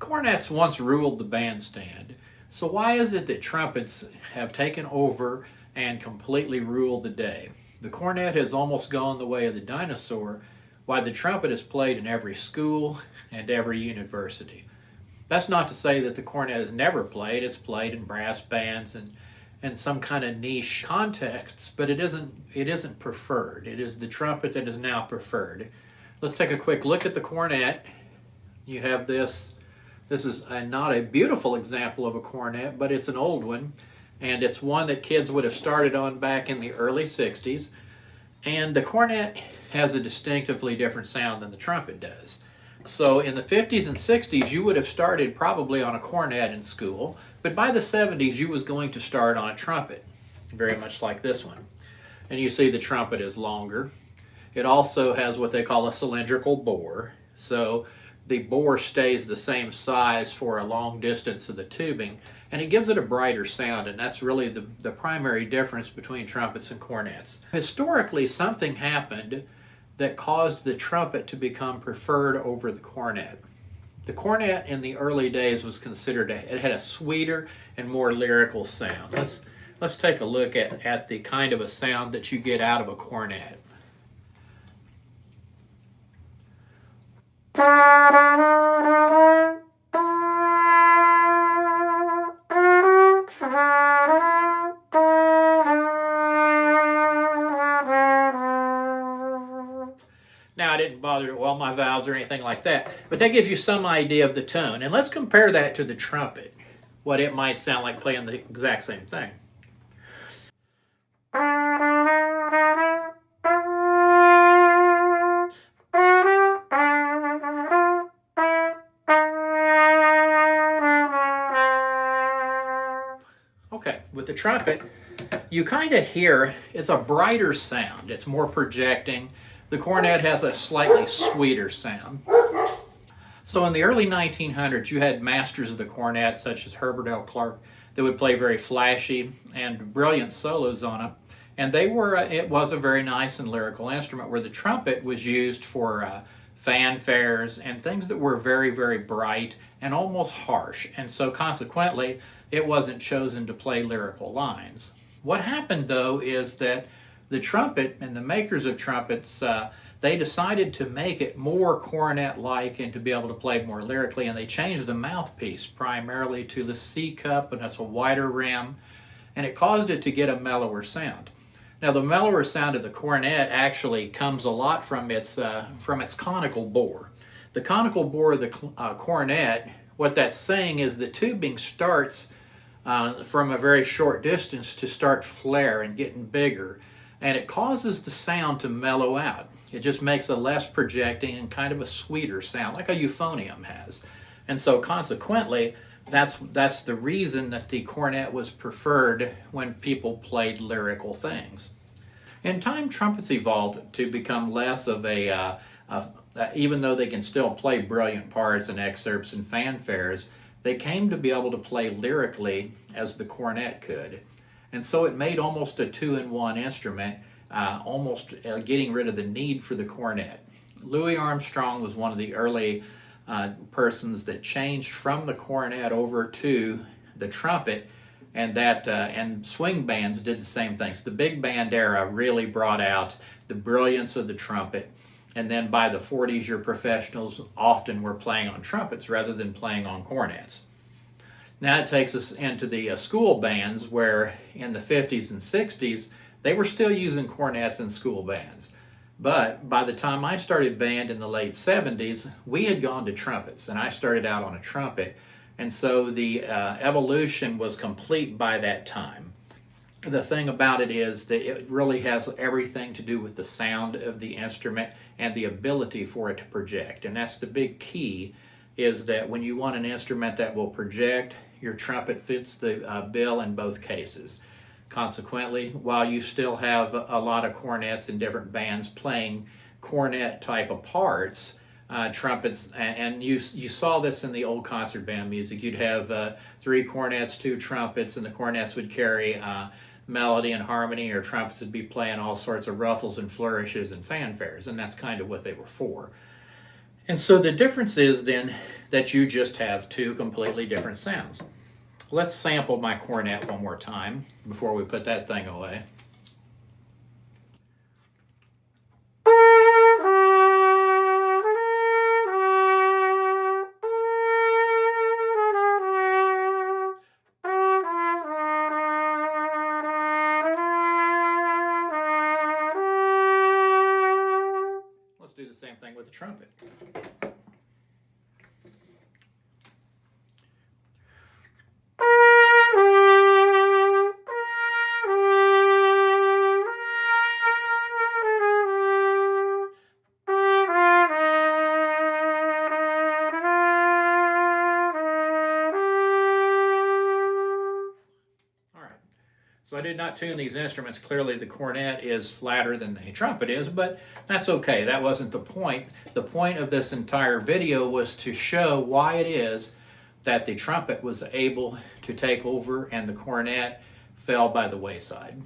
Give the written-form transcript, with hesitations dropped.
Cornets once ruled the bandstand, so why is it that trumpets have taken over and completely ruled the day? The cornet has almost gone the way of the dinosaur, while the trumpet is played in every school and every university. That's not to say that the cornet is never played. It's played in brass bands and some kind of niche contexts, but it isn't preferred. It is the trumpet that is now preferred. Let's take a quick look at the cornet. You have this. This is not a beautiful example of a cornet, but it's an old one, and it's one that kids would have started on back in the early 60s. And the cornet has a distinctively different sound than the trumpet does. So in the 50s and 60s, you would have started probably on a cornet in school, but by the 70s, you was going to start on a trumpet, very much like this one. And you see the trumpet is longer. It also has what they call a cylindrical bore. So the bore stays the same size for a long distance of the tubing, and it gives it a brighter sound, and that's really the primary difference between trumpets and cornets. Historically, something happened that caused the trumpet to become preferred over the cornet. The cornet in the early days was considered, it had a sweeter and more lyrical sound. Let's take a look at the kind of a sound that you get out of a cornet. Now, I didn't bother to oil my valves or anything like that, but that gives you some idea of the tone. And let's compare that to the trumpet, what it might sound like playing the exact same thing. Okay, with the trumpet, you kind of hear it's a brighter sound. It's more projecting. The cornet has a slightly sweeter sound. So in the early 1900s, you had masters of the cornet, such as Herbert L. Clark, that would play very flashy and brilliant solos on it. And it was a very nice and lyrical instrument, where the trumpet was used for fanfares and things that were very, very bright and almost harsh. And so consequently, it wasn't chosen to play lyrical lines. What happened, though, is that the trumpet and the makers of trumpets, they decided to make it more cornet-like and to be able to play more lyrically, and they changed the mouthpiece primarily to the C cup, and that's a wider rim, and it caused it to get a mellower sound. Now, the mellower sound of the cornet actually comes a lot from its conical bore. The conical bore of the cornet, what that's saying is the tubing starts from a very short distance to start flare and getting bigger, and it causes the sound to mellow out. It just makes a less projecting and kind of a sweeter sound, like a euphonium has. And so consequently, that's the reason that the cornet was preferred when people played lyrical things. In time, trumpets evolved to become less of even though they can still play brilliant parts and excerpts and fanfares, they came to be able to play lyrically as the cornet could. And so it made almost a two-in-one instrument, almost getting rid of the need for the cornet. Louis Armstrong was one of the early persons that changed from the cornet over to the trumpet, and swing bands did the same things. The big band era really brought out the brilliance of the trumpet, and then by the 40s, your professionals often were playing on trumpets rather than playing on cornets. Now it takes us into the school bands, where in the 50s and 60s, they were still using cornets in school bands. But by the time I started band in the late 70s, we had gone to trumpets, and I started out on a trumpet. And so the evolution was complete by that time. The thing about it is that it really has everything to do with the sound of the instrument and the ability for it to project. And that's the big key, is that when you want an instrument that will project, your trumpet fits the bill in both cases. Consequently, while you still have a lot of cornets in different bands playing cornet type of parts, trumpets, and you saw this in the old concert band music. You'd have 3 cornets, 2 trumpets, and the cornets would carry melody and harmony, or trumpets would be playing all sorts of ruffles and flourishes and fanfares, and that's kind of what they were for. And so the difference is then that you just have two completely different sounds. Let's sample my cornet one more time before we put that thing away. Let's do the same thing with the trumpet. So I did not tune these instruments. Clearly the cornet is flatter than the trumpet is, but that's okay. That wasn't the point. The point of this entire video was to show why it is that the trumpet was able to take over and the cornet fell by the wayside.